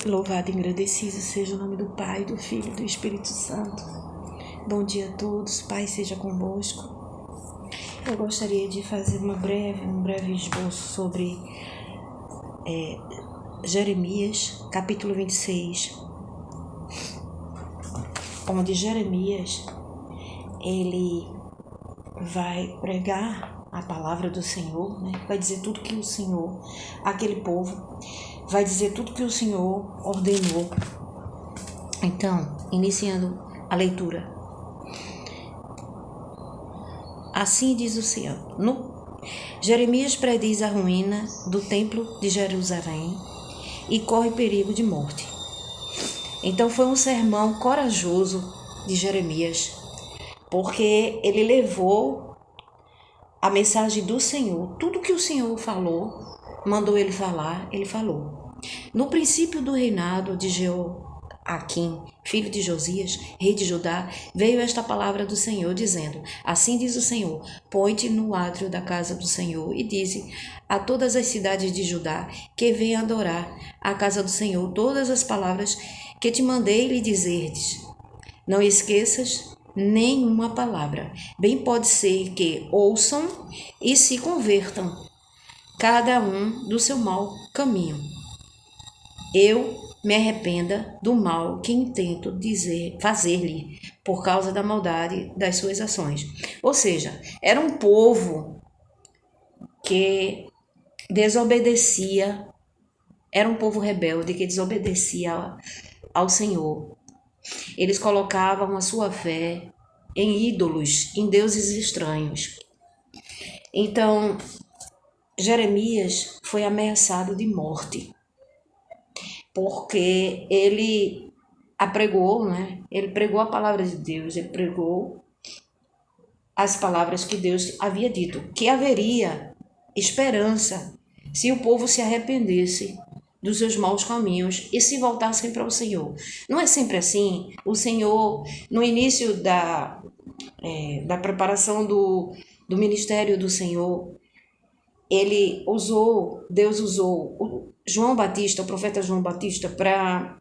Louvado e agradecido seja o nome do Pai, do Filho e do Espírito Santo. Bom dia a todos, Pai seja convosco. Eu gostaria de fazer um breve esboço sobre Jeremias, capítulo 26, onde Jeremias, ele vai pregar a palavra do Senhor, né? Vai dizer tudo que o Senhor, aquele povo, vai dizer tudo que o Senhor ordenou. Então, iniciando a leitura. Assim diz o Senhor. Jeremias prediz a ruína do templo de Jerusalém e corre perigo de morte. Então foi um sermão corajoso de Jeremias, porque ele levou a mensagem do Senhor. Tudo que o Senhor falou, mandou ele falar, ele falou. No princípio do reinado de Jeoaquim, filho de Josias, rei de Judá, veio esta palavra do Senhor, dizendo: Assim diz o Senhor, põe-te no átrio da casa do Senhor e dize a todas as cidades de Judá que venham adorar a casa do Senhor todas as palavras que te mandei lhe dizerdes. Não esqueças nenhuma palavra. Bem pode ser que ouçam e se convertam, cada um do seu mau caminho. Eu me arrependa do mal que intento fazer-lhe por causa da maldade das suas ações. Ou seja, era um povo que desobedecia, era um povo rebelde que desobedecia ao Senhor. Eles colocavam a sua fé em ídolos, em deuses estranhos. Então, Jeremias foi ameaçado de morte, porque ele apregou, né? Ele pregou a palavra de Deus, ele pregou as palavras que Deus havia dito, que haveria esperança se o povo se arrependesse dos seus maus caminhos e se voltassem para o Senhor. Não é sempre assim. O Senhor, no início da preparação do ministério do Senhor, Deus usou o João Batista, o profeta João Batista, para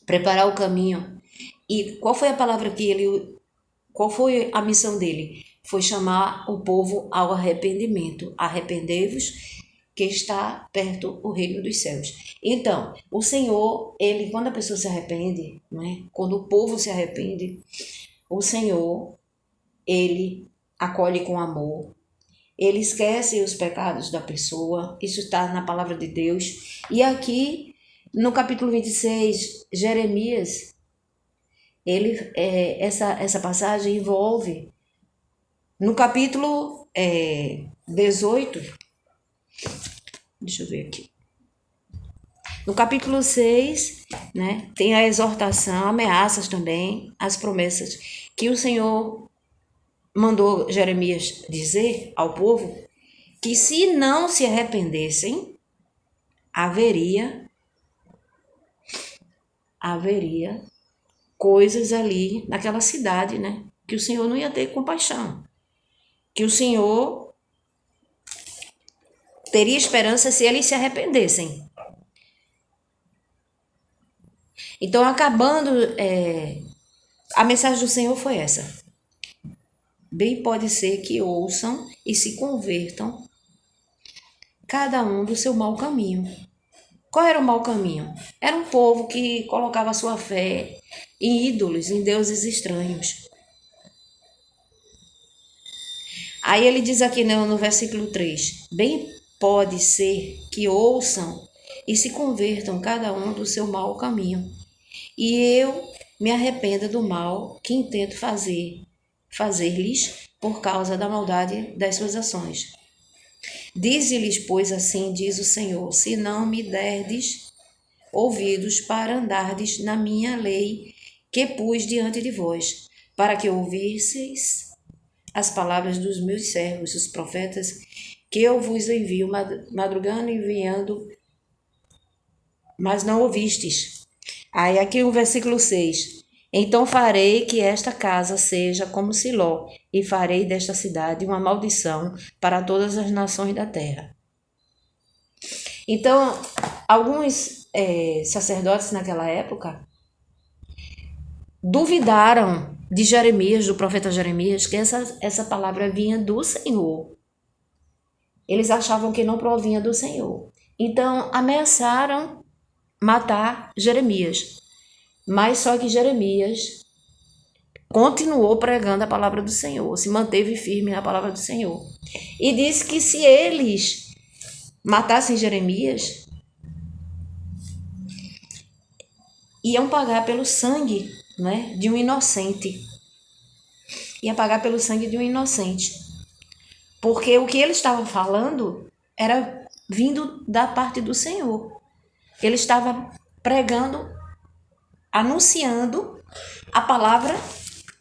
preparar o caminho. E qual foi a palavra qual foi a missão dele? Foi chamar o povo ao arrependimento. Arrependei-vos, que está perto o reino dos céus. Então, o Senhor, quando a pessoa se arrepende, né? Quando o povo se arrepende, o Senhor, ele acolhe com amor. Ele esquece os pecados da pessoa. Isso está na palavra de Deus. E aqui, no capítulo 26, Jeremias, essa passagem envolve, no capítulo 18, deixa eu ver aqui. No capítulo 6, né, tem a exortação, ameaças também, as promessas que o Senhor mandou Jeremias dizer ao povo, que se não se arrependessem, haveria coisas ali naquela cidade, né? Que o Senhor não ia ter compaixão. Que o Senhor teria esperança se eles se arrependessem. Então, acabando, a mensagem do Senhor foi essa. Bem pode ser que ouçam e se convertam, cada um do seu mau caminho. Qual era o mau caminho? Era um povo que colocava sua fé em ídolos, em deuses estranhos. Aí ele diz aqui no versículo 3, bem pode ser que ouçam e se convertam, cada um do seu mau caminho. E eu me arrependa do mal que intento fazer-lhes por causa da maldade das suas ações. Dize-lhes, pois, assim diz o Senhor, se não me derdes ouvidos para andardes na minha lei que pus diante de vós, para que ouvisseis as palavras dos meus servos, os profetas, que eu vos envio madrugando e enviando, mas não ouvistes. Aí aqui o versículo 6. Então farei que esta casa seja como Siló, e farei desta cidade uma maldição para todas as nações da terra. Então, alguns sacerdotes naquela época duvidaram de Jeremias, do profeta Jeremias, que essa palavra vinha do Senhor. Eles achavam que não provinha do Senhor. Então, ameaçaram matar Jeremias. Mas só que Jeremias continuou pregando a palavra do Senhor, se manteve firme na palavra do Senhor. E disse que se eles matassem Jeremias, iam pagar pelo sangue, né, de um inocente. Ia pagar pelo sangue de um inocente. Porque o que ele estava falando era vindo da parte do Senhor. Ele estava pregando, anunciando a palavra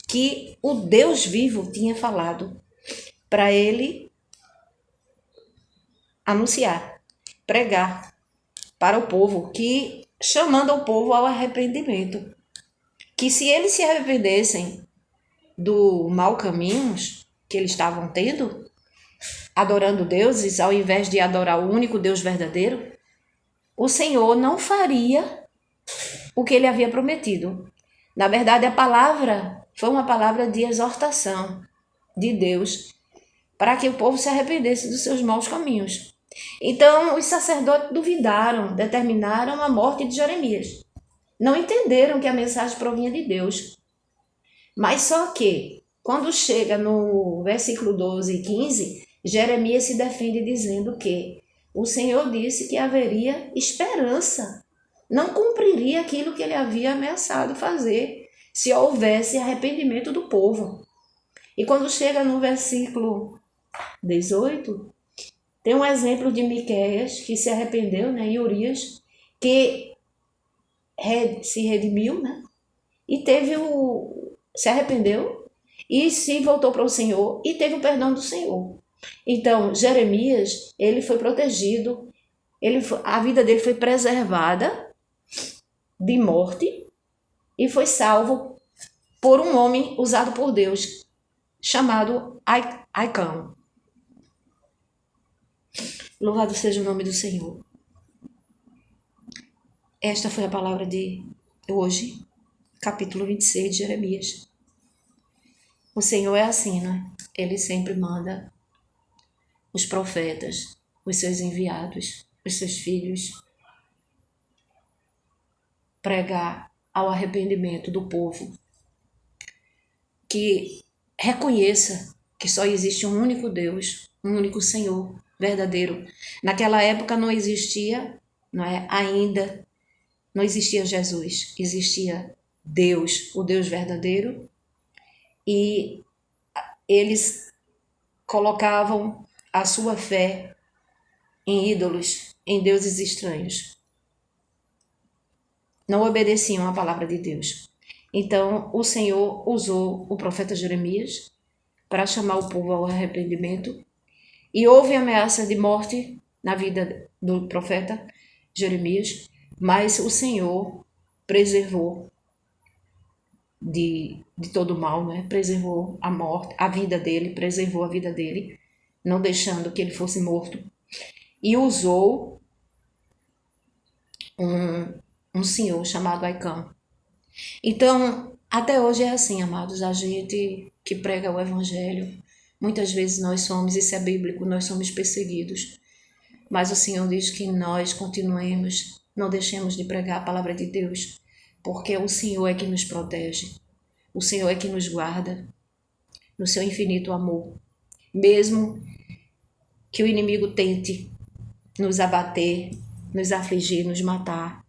que o Deus vivo tinha falado para ele anunciar, pregar para o povo, que chamando o povo ao arrependimento. Que se eles se arrependessem do mau caminhos que eles estavam tendo, adorando deuses, ao invés de adorar o único Deus verdadeiro, o Senhor não faria o que ele havia prometido. Na verdade, a palavra foi uma palavra de exortação de Deus para que o povo se arrependesse dos seus maus caminhos. Então, os sacerdotes duvidaram, determinaram a morte de Jeremias. Não entenderam que a mensagem provinha de Deus. Mas só que, quando chega no versículo 12 e 15, Jeremias se defende dizendo que o Senhor disse que haveria esperança. Não cumpriria aquilo que ele havia ameaçado fazer, se houvesse arrependimento do povo. E quando chega no versículo 18, tem um exemplo de Miqueias, que se arrependeu, né, e Urias, que se redimiu, né, e se arrependeu e se voltou para o Senhor e teve o perdão do Senhor. Então, Jeremias, ele foi protegido, a vida dele foi preservada de morte e foi salvo por um homem usado por Deus, chamado Aicão. Louvado seja o nome do Senhor. Esta foi a palavra de hoje, capítulo 26 de Jeremias. O Senhor é assim, né? Ele sempre manda os profetas, os seus enviados, os seus filhos, pregar ao arrependimento do povo, que reconheça que só existe um único Deus, um único Senhor verdadeiro. Naquela época não existia, ainda não existia Jesus, existia Deus, o Deus verdadeiro, e eles colocavam a sua fé em ídolos, em deuses estranhos. Não obedeciam à palavra de Deus. Então, o Senhor usou o profeta Jeremias para chamar o povo ao arrependimento, e houve ameaça de morte na vida do profeta Jeremias, mas o Senhor preservou de todo mal, né? Preservou a vida dele, preservou a vida dele, não deixando que ele fosse morto, e usou um senhor chamado Aicão. Então, até hoje é assim, amados, a gente que prega o evangelho, muitas vezes nós somos, isso é bíblico, nós somos perseguidos, mas o Senhor diz que nós continuemos, não deixemos de pregar a palavra de Deus, porque o Senhor é que nos protege, o Senhor é que nos guarda no seu infinito amor. Mesmo que o inimigo tente nos abater, nos afligir, nos matar,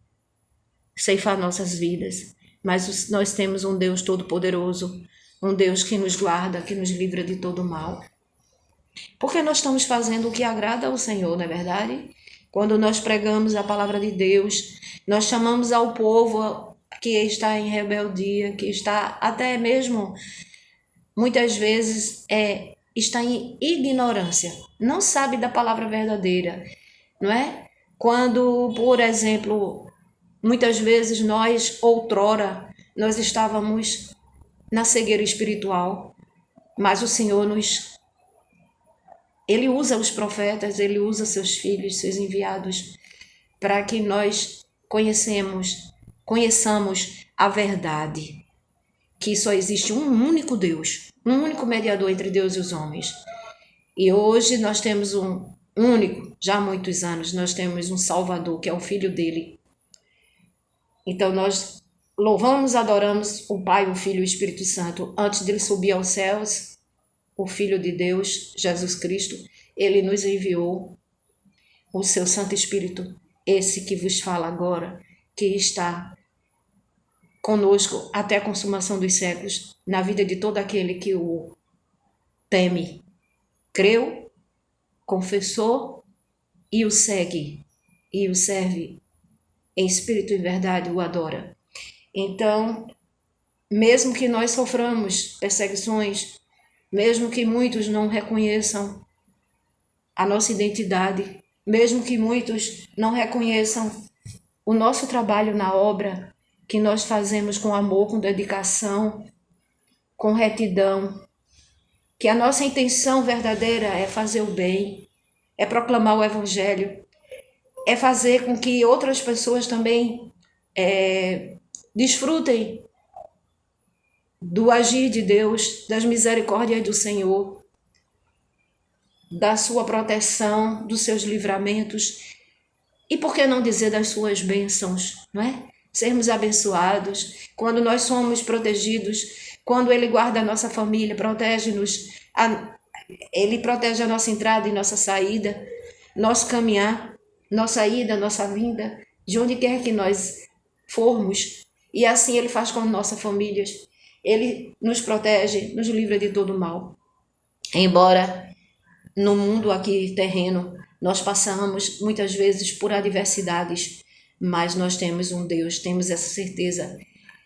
ceifar nossas vidas, mas nós temos um Deus todo-poderoso, um Deus que nos guarda, que nos livra de todo mal. Porque nós estamos fazendo o que agrada ao Senhor, não é verdade? Quando nós pregamos a palavra de Deus, nós chamamos ao povo que está em rebeldia, que está até mesmo, muitas vezes, está em ignorância, não sabe da palavra verdadeira, não é? Quando, por exemplo, muitas vezes outrora, nós estávamos na cegueira espiritual, mas o Senhor Ele usa os profetas, Ele usa seus filhos, seus enviados, para que nós conheçamos a verdade, que só existe um único Deus, um único mediador entre Deus e os homens. E hoje nós temos um único, já há muitos anos, nós temos um Salvador, que é o Filho dele. Então nós louvamos, adoramos o Pai, o Filho e o Espírito Santo. Antes dele subir aos céus, o Filho de Deus, Jesus Cristo, ele nos enviou o seu Santo Espírito, esse que vos fala agora, que está conosco até a consumação dos séculos, na vida de todo aquele que o teme, creu, confessou e o segue, e o serve em espírito e verdade, o adora. Então, mesmo que nós soframos perseguições, mesmo que muitos não reconheçam a nossa identidade, mesmo que muitos não reconheçam o nosso trabalho na obra que nós fazemos com amor, com dedicação, com retidão, que a nossa intenção verdadeira é fazer o bem, é proclamar o Evangelho, é fazer com que outras pessoas também desfrutem do agir de Deus, das misericórdias do Senhor, da sua proteção, dos seus livramentos e, por que não dizer, das suas bênçãos, não é? Sermos abençoados, quando nós somos protegidos, quando Ele guarda a nossa família, protege-nos, Ele protege a nossa entrada e nossa saída, nosso caminhar, nossa ida, nossa vinda, de onde quer que nós formos, e assim Ele faz com as nossas famílias. Ele nos protege, nos livra de todo mal. Embora no mundo aqui terreno nós passamos muitas vezes por adversidades, mas nós temos um Deus, temos essa certeza.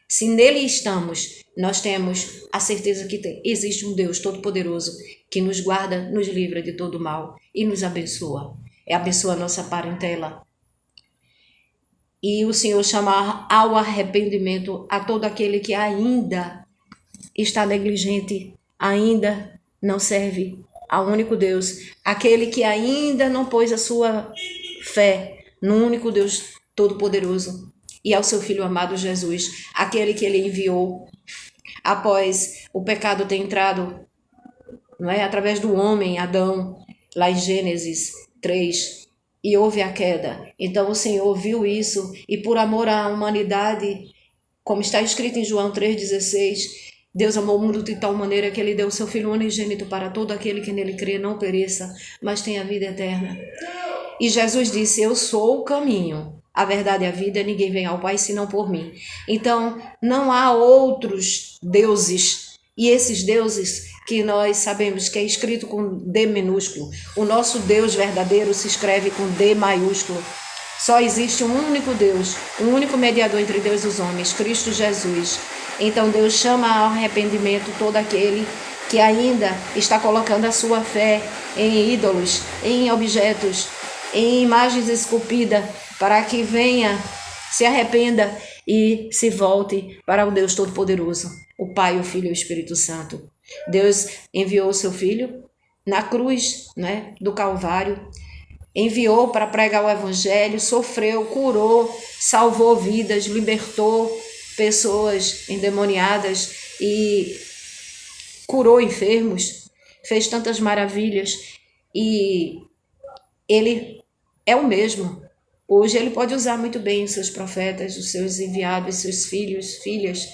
Se nele estamos, nós temos a certeza que existe um Deus todo-poderoso que nos guarda, nos livra de todo mal e nos abençoa. Abençoa a nossa parentela. E o Senhor chama ao arrependimento a todo aquele que ainda está negligente, ainda não serve ao único Deus, aquele que ainda não pôs a sua fé no único Deus Todo-Poderoso e ao seu Filho amado Jesus, aquele que Ele enviou após o pecado ter entrado, não é, através do homem, Adão, lá em Gênesis 3, e houve a queda. Então o Senhor viu isso e, por amor à humanidade, como está escrito em João 3,16, Deus amou o mundo de tal maneira que Ele deu o seu Filho unigênito para todo aquele que nele crê não pereça, mas tenha vida eterna. E Jesus disse: eu sou o caminho, a verdade e a vida, ninguém vem ao Pai senão por mim. Então, não há outros deuses, e esses deuses que nós sabemos que é escrito com D minúsculo, o nosso Deus verdadeiro se escreve com D maiúsculo. Só existe um único Deus, um único mediador entre Deus e os homens, Cristo Jesus. Então Deus chama ao arrependimento todo aquele que ainda está colocando a sua fé em ídolos, em objetos, em imagens esculpidas, para que venha, se arrependa e se volte para o Deus Todo-Poderoso, o Pai, o Filho e o Espírito Santo. Deus enviou o seu Filho na cruz, né, do Calvário, enviou para pregar o Evangelho, sofreu, curou, salvou vidas, libertou pessoas endemoniadas e curou enfermos, fez tantas maravilhas, e Ele é o mesmo. Hoje Ele pode usar muito bem os seus profetas, os seus enviados, seus filhos, filhas,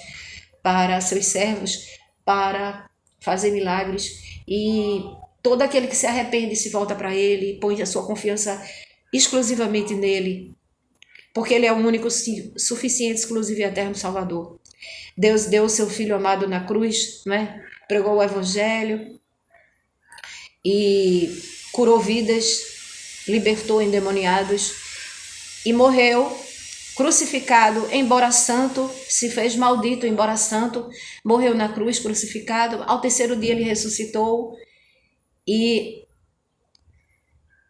para seus servos, para fazer milagres, e todo aquele que se arrepende se volta para Ele, põe a sua confiança exclusivamente nele, porque Ele é o único, suficiente, exclusivo e eterno Salvador. Deus deu o seu Filho amado na cruz, né? Pregou o Evangelho e curou vidas, libertou endemoniados e morreu crucificado, embora santo, se fez maldito, embora santo, morreu na cruz crucificado. Ao terceiro dia Ele ressuscitou e,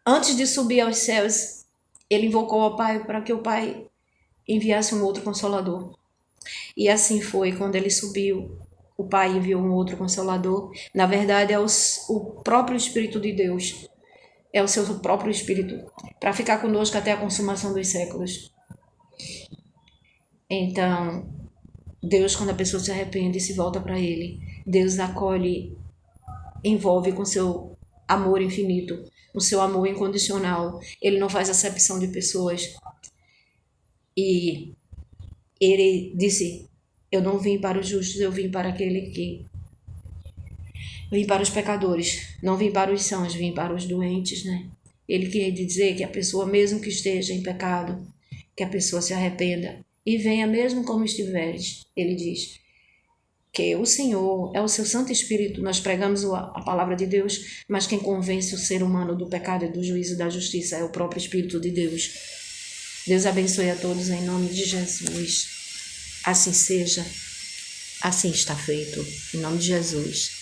antes de subir aos céus, Ele invocou ao Pai para que o Pai enviasse um outro Consolador. E assim foi. Quando Ele subiu, o Pai enviou um outro Consolador. Na verdade, é o próprio Espírito de Deus, é o seu próprio Espírito, para ficar conosco até a consumação dos séculos. Então, Deus, quando a pessoa se arrepende e se volta para Ele, Deus acolhe, envolve com seu amor infinito, com seu amor incondicional. Ele não faz acepção de pessoas. E Ele disse: eu não vim para os justos, eu vim para aquele que... Vim para os pecadores, não vim para os sãos, vim para os doentes, né? Ele queria dizer que a pessoa, mesmo que esteja em pecado, que a pessoa se arrependa e venha mesmo como estiveres. Ele diz que o Senhor é o seu Santo Espírito. Nós pregamos a palavra de Deus, mas quem convence o ser humano do pecado e do juízo e da justiça é o próprio Espírito de Deus. Deus abençoe a todos em nome de Jesus. Assim seja, assim está feito, em nome de Jesus.